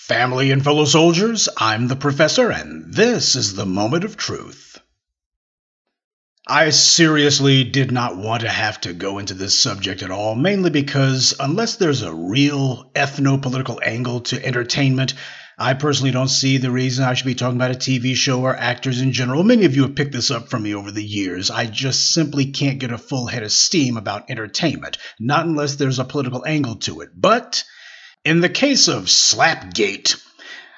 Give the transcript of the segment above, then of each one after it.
Family and fellow soldiers, I'm the Professor, and this is the Moment of Truth. I seriously did not want to have to go into this subject at all, mainly because unless there's a real ethno-political angle to entertainment, I personally don't see the reason I should be talking about a TV show or actors in general. Many of you have picked this up from me over the years. I just simply can't get a full head of steam about entertainment, not unless there's a political angle to it. But in the case of Slapgate,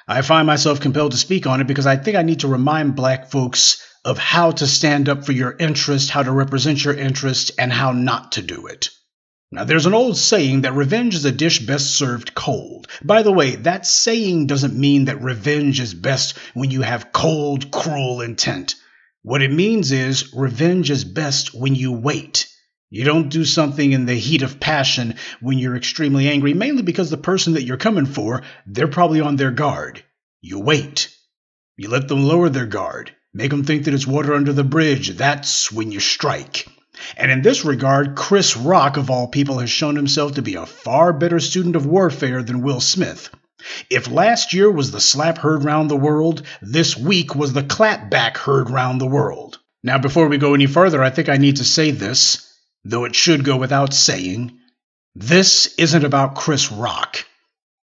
I find myself compelled to speak on it because I think I need to remind black folks of how to stand up for your interest, how to represent your interest, and how not to do it. Now, there's an old saying that revenge is a dish best served cold. By the way, that saying doesn't mean that revenge is best when you have cold, cruel intent. What it means is revenge is best when you wait. You don't do something in the heat of passion when you're extremely angry, mainly because the person that you're coming for, they're probably on their guard. You wait. You let them lower their guard. Make them think that it's water under the bridge. That's when you strike. And in this regard, Chris Rock, of all people, has shown himself to be a far better student of warfare than Will Smith. If last year was the slap heard round the world, this week was the clapback heard round the world. Now, before we go any further, I think I need to say this, though it should go without saying. This isn't about Chris Rock.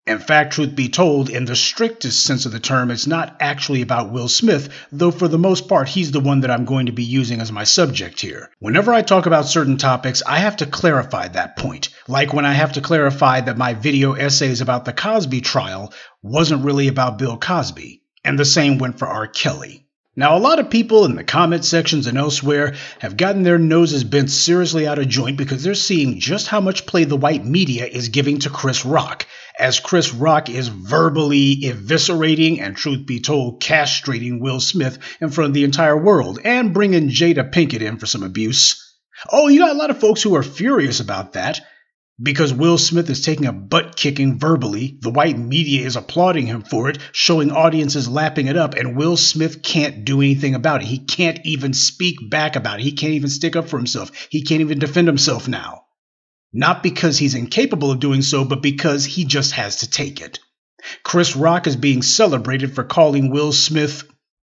In fact, truth be told, in the strictest sense of the term, it's not actually about Will Smith, though for the most part, he's the one that I'm going to be using as my subject here. Whenever I talk about certain topics, I have to clarify that point. Like when I have to clarify that my video essays about the Cosby trial wasn't really about Bill Cosby. And the same went for R. Kelly. Now, a lot of people in the comment sections and elsewhere have gotten their noses bent seriously out of joint because they're seeing just how much play the white media is giving to Chris Rock, as Chris Rock is verbally eviscerating and, truth be told, castrating Will Smith in front of the entire world and bringing Jada Pinkett in for some abuse. Oh, you got a lot of folks who are furious about that. Because Will Smith is taking a butt-kicking verbally, the white media is applauding him for it, showing audiences lapping it up, and Will Smith can't do anything about it. He can't even speak back about it. He can't even stick up for himself. He can't even defend himself now. Not because he's incapable of doing so, but because he just has to take it. Chris Rock is being celebrated for calling Will Smith,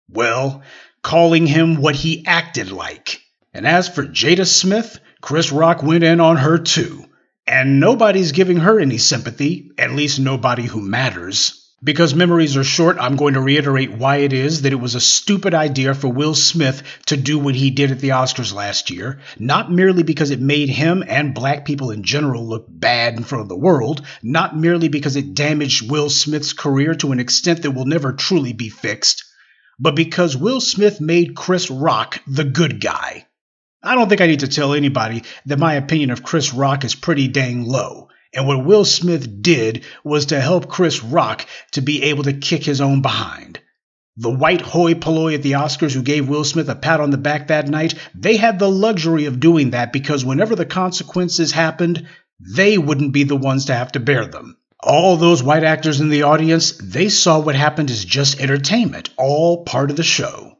well, calling him what he acted like. And as for Jada Smith, Chris Rock went in on her too. And nobody's giving her any sympathy, at least nobody who matters. Because memories are short, I'm going to reiterate why it is that it was a stupid idea for Will Smith to do what he did at the Oscars last year, not merely because it made him and black people in general look bad in front of the world, not merely because it damaged Will Smith's career to an extent that will never truly be fixed, but because Will Smith made Chris Rock the good guy. I don't think I need to tell anybody that my opinion of Chris Rock is pretty dang low, and what Will Smith did was to help Chris Rock to be able to kick his own behind. The white hoi polloi at the Oscars who gave Will Smith a pat on the back that night, they had the luxury of doing that because whenever the consequences happened, they wouldn't be the ones to have to bear them. All those white actors in the audience, they saw what happened as just entertainment, all part of the show.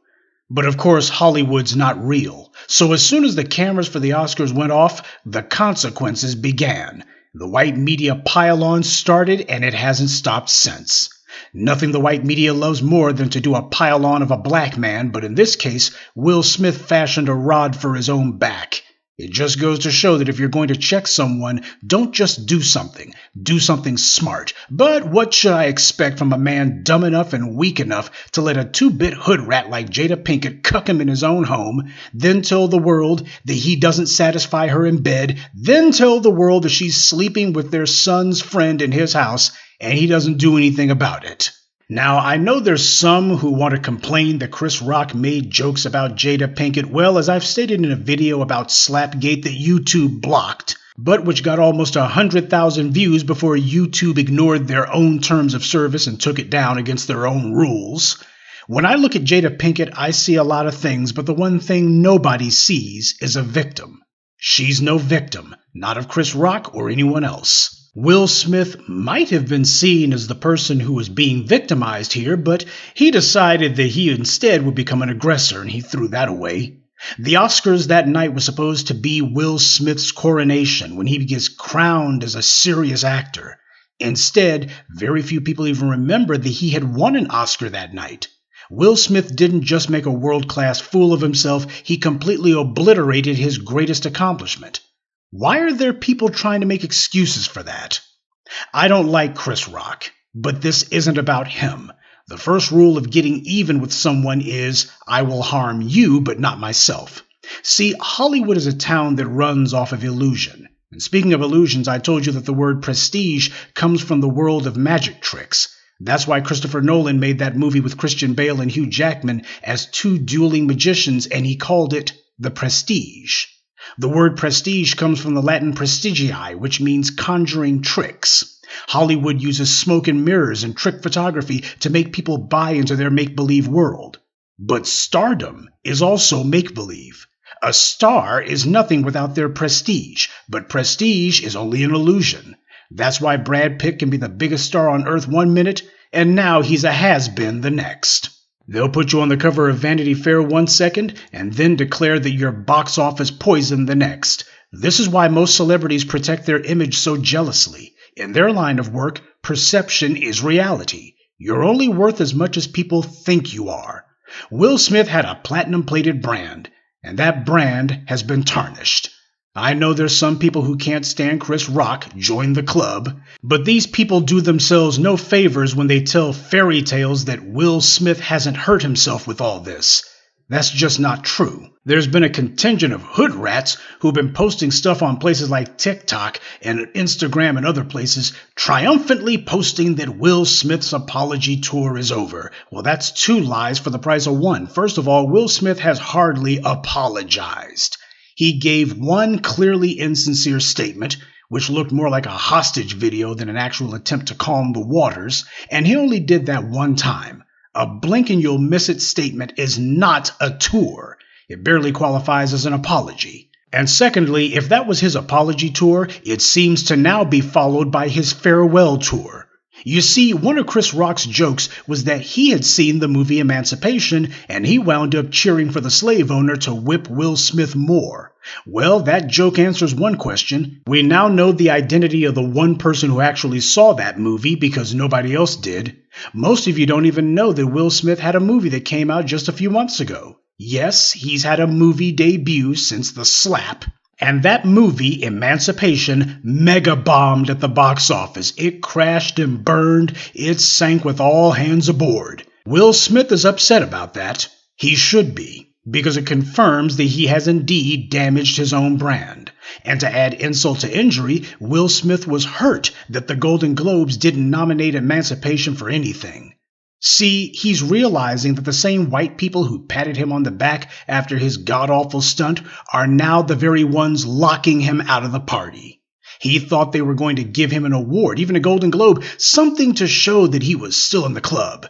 But of course, Hollywood's not real. So as soon as the cameras for the Oscars went off, the consequences began. The white media pile-on started, and it hasn't stopped since. Nothing the white media loves more than to do a pile-on of a black man, but in this case, Will Smith fashioned a rod for his own back. It just goes to show that if you're going to check someone, don't just do something smart. But what should I expect from a man dumb enough and weak enough to let a two-bit hood rat like Jada Pinkett cuck him in his own home, then tell the world that he doesn't satisfy her in bed, then tell the world that she's sleeping with their son's friend in his house, and he doesn't do anything about it? Now, I know there's some who want to complain that Chris Rock made jokes about Jada Pinkett, well, as I've stated in a video about Slapgate that YouTube blocked, but which got almost 100,000 views before YouTube ignored their own terms of service and took it down against their own rules. When I look at Jada Pinkett, I see a lot of things, but the one thing nobody sees is a victim. She's no victim, not of Chris Rock or anyone else. Will Smith might have been seen as the person who was being victimized here, but he decided that he instead would become an aggressor, and he threw that away. The Oscars that night was supposed to be Will Smith's coronation when he gets crowned as a serious actor. Instead, very few people even remember that he had won an Oscar that night. Will Smith didn't just make a world-class fool of himself, he completely obliterated his greatest accomplishment. Why are there people trying to make excuses for that? I don't like Chris Rock, but this isn't about him. The first rule of getting even with someone is, I will harm you, but not myself. See, Hollywood is a town that runs off of illusion. And speaking of illusions, I told you that the word prestige comes from the world of magic tricks. That's why Christopher Nolan made that movie with Christian Bale and Hugh Jackman as two dueling magicians, and he called it The Prestige. The word prestige comes from the Latin prestigii, which means conjuring tricks. Hollywood uses smoke and mirrors and trick photography to make people buy into their make-believe world. But stardom is also make-believe. A star is nothing without their prestige, but prestige is only an illusion. That's why Brad Pitt can be the biggest star on Earth one minute, and now he's a has-been the next. They'll put you on the cover of Vanity Fair one second, and then declare that you're box office poison the next. This is why most celebrities protect their image so jealously. In their line of work, perception is reality. You're only worth as much as people think you are. Will Smith had a platinum-plated brand, and that brand has been tarnished. I know there's some people who can't stand Chris Rock, join the club, but these people do themselves no favors when they tell fairy tales that Will Smith hasn't hurt himself with all this. That's just not true. There's been a contingent of hood rats who've been posting stuff on places like TikTok and Instagram and other places, triumphantly posting that Will Smith's apology tour is over. Well, that's two lies for the price of one. First of all, Will Smith has hardly apologized. He gave one clearly insincere statement, which looked more like a hostage video than an actual attempt to calm the waters, and he only did that one time. A blink and you'll miss it statement is not a tour. It barely qualifies as an apology. And secondly, if that was his apology tour, it seems to now be followed by his farewell tour. You see, one of Chris Rock's jokes was that he had seen the movie Emancipation, and he wound up cheering for the slave owner to whip Will Smith more. Well, that joke answers one question. We now know the identity of the one person who actually saw that movie because nobody else did. Most of you don't even know that Will Smith had a movie that came out just a few months ago. Yes, he's had a movie debut since The Slap. And that movie, Emancipation, mega-bombed at the box office. It crashed and burned. It sank with all hands aboard. Will Smith is upset about that. He should be, because it confirms that he has indeed damaged his own brand. And to add insult to injury, Will Smith was hurt that the Golden Globes didn't nominate Emancipation for anything. See, he's realizing that the same white people who patted him on the back after his god-awful stunt are now the very ones locking him out of the party. He thought they were going to give him an award, even a Golden Globe, something to show that he was still in the club.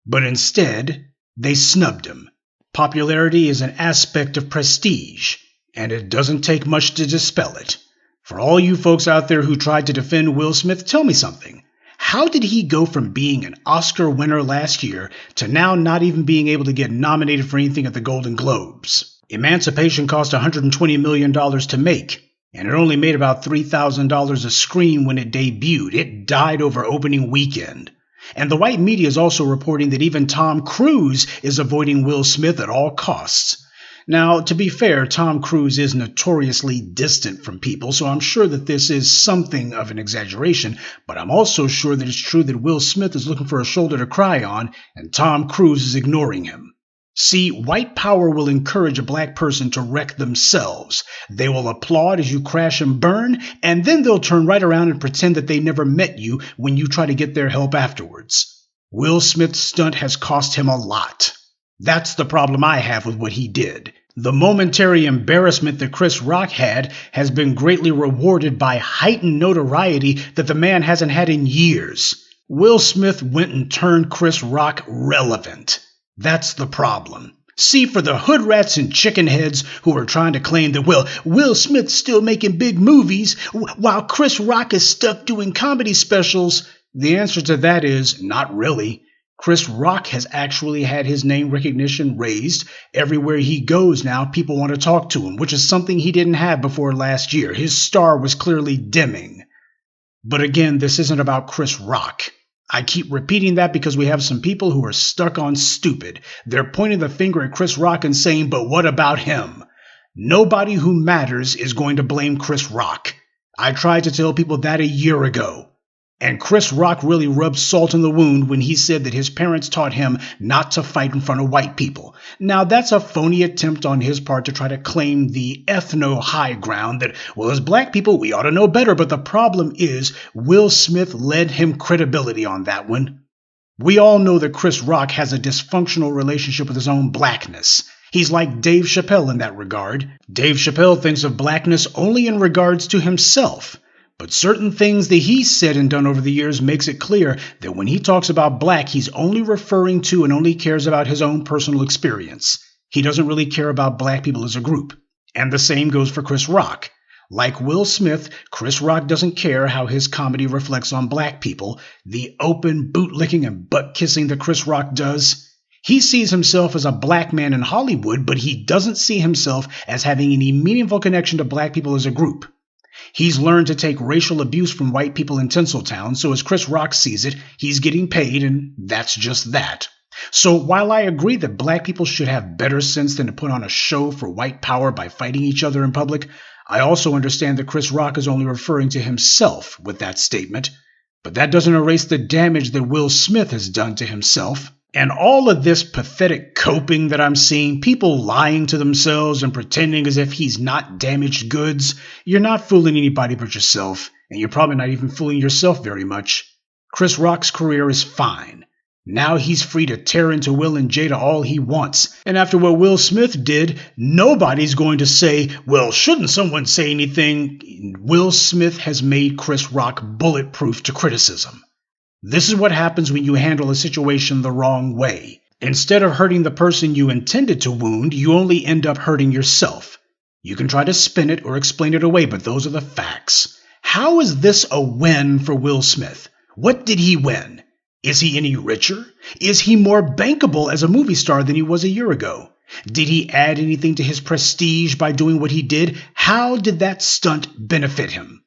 But instead, they snubbed him. Popularity is an aspect of prestige, and it doesn't take much to dispel it. For all you folks out there who tried to defend Will Smith, tell me something. How did he go from being an Oscar winner last year to now not even being able to get nominated for anything at the Golden Globes? Emancipation cost $120 million to make, and it only made about $3,000 a screen when it debuted. It died over opening weekend. And the white media is also reporting that even Tom Cruise is avoiding Will Smith at all costs. Now, to be fair, Tom Cruise is notoriously distant from people, so I'm sure that this is something of an exaggeration, but I'm also sure that it's true that Will Smith is looking for a shoulder to cry on, and Tom Cruise is ignoring him. See, white power will encourage a black person to wreck themselves. They will applaud as you crash and burn, and then they'll turn right around and pretend that they never met you when you try to get their help afterwards. Will Smith's stunt has cost him a lot. That's the problem I have with what he did. The momentary embarrassment that Chris Rock had has been greatly rewarded by heightened notoriety that the man hasn't had in years. Will Smith went and turned Chris Rock relevant. That's the problem. See, for the hood rats and chicken heads who are trying to claim that, well, Will Smith's still making big movies while Chris Rock is stuck doing comedy specials, the answer to that is not really. Chris Rock has actually had his name recognition raised. Everywhere he goes now, people want to talk to him, which is something he didn't have before last year. His star was clearly dimming. But again, this isn't about Chris Rock. I keep repeating that because we have some people who are stuck on stupid. They're pointing the finger at Chris Rock and saying, but what about him? Nobody who matters is going to blame Chris Rock. I tried to tell people that a year ago. And Chris Rock really rubbed salt in the wound when he said that his parents taught him not to fight in front of white people. Now, that's a phony attempt on his part to try to claim the ethno-high ground that, well, as black people, we ought to know better. But the problem is, Will Smith led him credibility on that one. We all know that Chris Rock has a dysfunctional relationship with his own blackness. He's like Dave Chappelle in that regard. Dave Chappelle thinks of blackness only in regards to himself. But certain things that he's said and done over the years makes it clear that when he talks about black, he's only referring to and only cares about his own personal experience. He doesn't really care about black people as a group. And the same goes for Chris Rock. Like Will Smith, Chris Rock doesn't care how his comedy reflects on black people, the open bootlicking and butt-kissing that Chris Rock does. He sees himself as a black man in Hollywood, but he doesn't see himself as having any meaningful connection to black people as a group. He's learned to take racial abuse from white people in Tinseltown, so as Chris Rock sees it, he's getting paid, and that's just that. So while I agree that black people should have better sense than to put on a show for white power by fighting each other in public, I also understand that Chris Rock is only referring to himself with that statement. But that doesn't erase the damage that Will Smith has done to himself. And all of this pathetic coping that I'm seeing, people lying to themselves and pretending as if he's not damaged goods, you're not fooling anybody but yourself, and you're probably not even fooling yourself very much. Chris Rock's career is fine. Now he's free to tear into Will and Jada all he wants. And after what Will Smith did, nobody's going to say, well, shouldn't someone say anything? Will Smith has made Chris Rock bulletproof to criticism. This is what happens when you handle a situation the wrong way. Instead of hurting the person you intended to wound, you only end up hurting yourself. You can try to spin it or explain it away, but those are the facts. How is this a win for Will Smith? What did he win? Is he any richer? Is he more bankable as a movie star than he was a year ago? Did he add anything to his prestige by doing what he did? How did that stunt benefit him?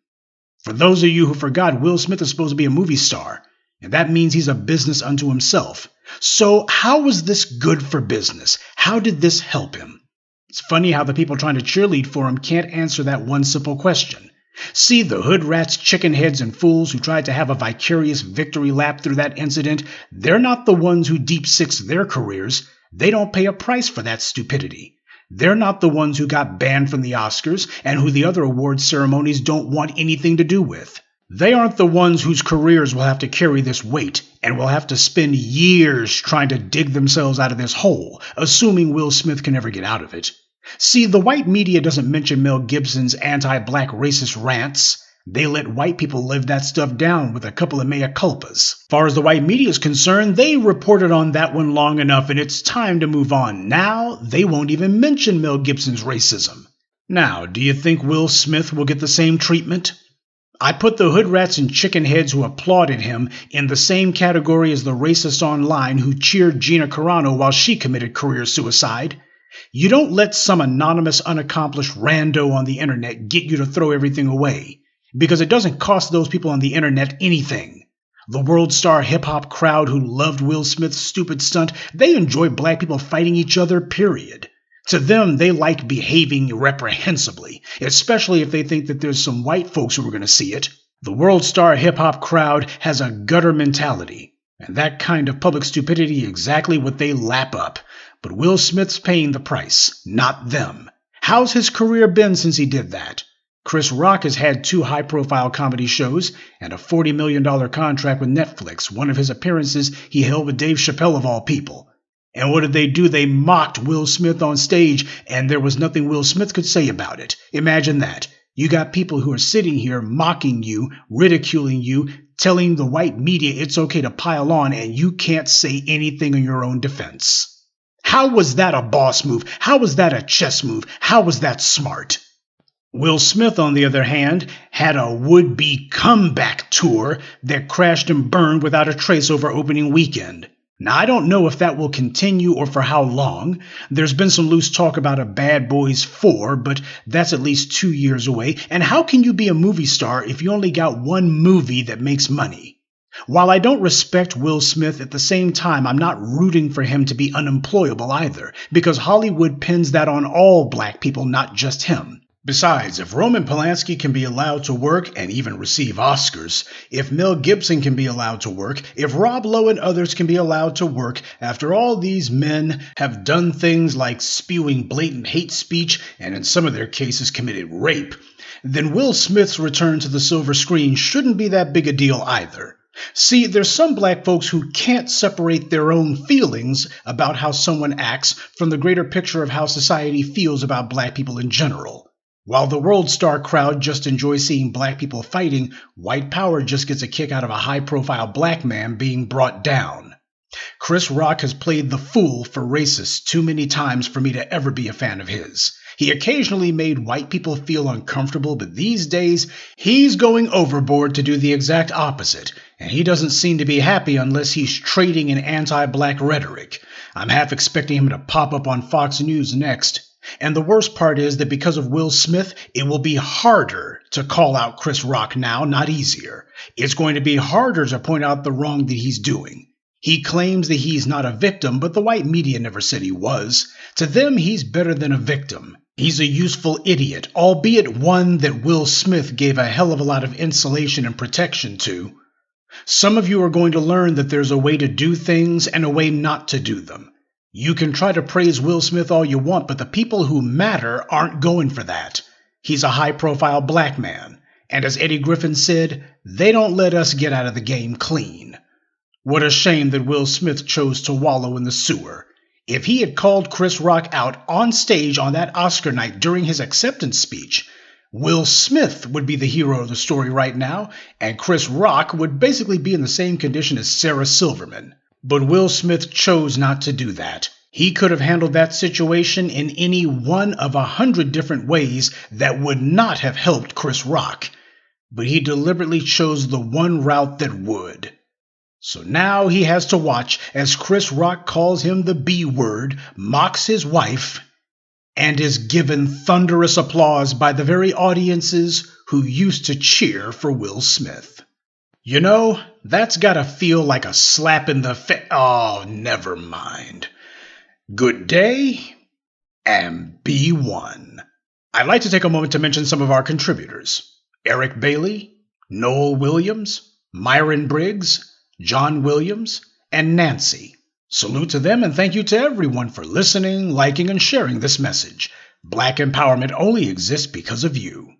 For those of you who forgot, Will Smith is supposed to be a movie star. And that means he's a business unto himself. So how was this good for business? How did this help him? It's funny how the people trying to cheerlead for him can't answer that one simple question. See, the hood rats, chicken heads, and fools who tried to have a vicarious victory lap through that incident, they're not the ones who deep six their careers. They don't pay a price for that stupidity. They're not the ones who got banned from the Oscars and who the other awards ceremonies don't want anything to do with. They aren't the ones whose careers will have to carry this weight and will have to spend years trying to dig themselves out of this hole, assuming Will Smith can ever get out of it. See, the white media doesn't mention Mel Gibson's anti-black racist rants. They let white people live that stuff down with a couple of mea culpas. As far as the white media is concerned, they reported on that one long enough and it's time to move on. Now, they won't even mention Mel Gibson's racism. Now, do you think Will Smith will get the same treatment? I put the hood rats and chicken heads who applauded him in the same category as the racists online who cheered Gina Carano while she committed career suicide. You don't let some anonymous, unaccomplished rando on the internet get you to throw everything away, because it doesn't cost those people on the internet anything. The world star hip-hop crowd who loved Will Smith's stupid stunt, they enjoy black people fighting each other, period. To them, they like behaving reprehensibly, especially if they think that there's some white folks who are going to see it. The world star hip-hop crowd has a gutter mentality, and that kind of public stupidity is exactly what they lap up. But Will Smith's paying the price, not them. How's his career been since he did that? Chris Rock has had 2 high-profile comedy shows and a $40 million contract with Netflix, one of his appearances he held with Dave Chappelle of all people. And what did they do? They mocked Will Smith on stage, and there was nothing Will Smith could say about it. Imagine that. You got people who are sitting here mocking you, ridiculing you, telling the white media it's okay to pile on, and you can't say anything in your own defense. How was that a boss move? How was that a chess move? How was that smart? Will Smith, on the other hand, had a would-be comeback tour that crashed and burned without a trace over opening weekend. Now, I don't know if that will continue or for how long. There's been some loose talk about a Bad Boys 4, but that's at least 2 years away. And how can you be a movie star if you only got one movie that makes money? While I don't respect Will Smith, at the same time, I'm not rooting for him to be unemployable either, because Hollywood pins that on all black people, not just him. Besides, if Roman Polanski can be allowed to work and even receive Oscars, if Mel Gibson can be allowed to work, if Rob Lowe and others can be allowed to work, after all these men have done things like spewing blatant hate speech and in some of their cases committed rape, then Will Smith's return to the silver screen shouldn't be that big a deal either. See, there's some black folks who can't separate their own feelings about how someone acts from the greater picture of how society feels about black people in general. While the World Star crowd just enjoys seeing black people fighting, white power just gets a kick out of a high-profile black man being brought down. Chris Rock has played the fool for racists too many times for me to ever be a fan of his. He occasionally made white people feel uncomfortable, but these days, he's going overboard to do the exact opposite, and he doesn't seem to be happy unless he's trading in anti-black rhetoric. I'm half expecting him to pop up on Fox News next. And the worst part is that because of Will Smith, it will be harder to call out Chris Rock now, not easier. It's going to be harder to point out the wrong that he's doing. He claims that he's not a victim, but the white media never said he was. To them, he's better than a victim. He's a useful idiot, albeit one that Will Smith gave a hell of a lot of insulation and protection to. Some of you are going to learn that there's a way to do things and a way not to do them. You can try to praise Will Smith all you want, but the people who matter aren't going for that. He's a high-profile black man, and as Eddie Griffin said, they don't let us get out of the game clean. What a shame that Will Smith chose to wallow in the sewer. If he had called Chris Rock out on stage on that Oscar night during his acceptance speech, Will Smith would be the hero of the story right now, and Chris Rock would basically be in the same condition as Sarah Silverman. But Will Smith chose not to do that. He could have handled that situation in any one of 100 different ways that would not have helped Chris Rock. But he deliberately chose the one route that would. So now he has to watch as Chris Rock calls him the B word, mocks his wife, and is given thunderous applause by the very audiences who used to cheer for Will Smith. You know, that's gotta feel like a slap in the face. Oh, never mind. Good day, and be one. I'd like to take a moment to mention some of our contributors. Eric Bailey, Noel Williams, Myron Briggs, John Williams, and Nancy. Salute to them and thank you to everyone for listening, liking, and sharing this message. Black empowerment only exists because of you.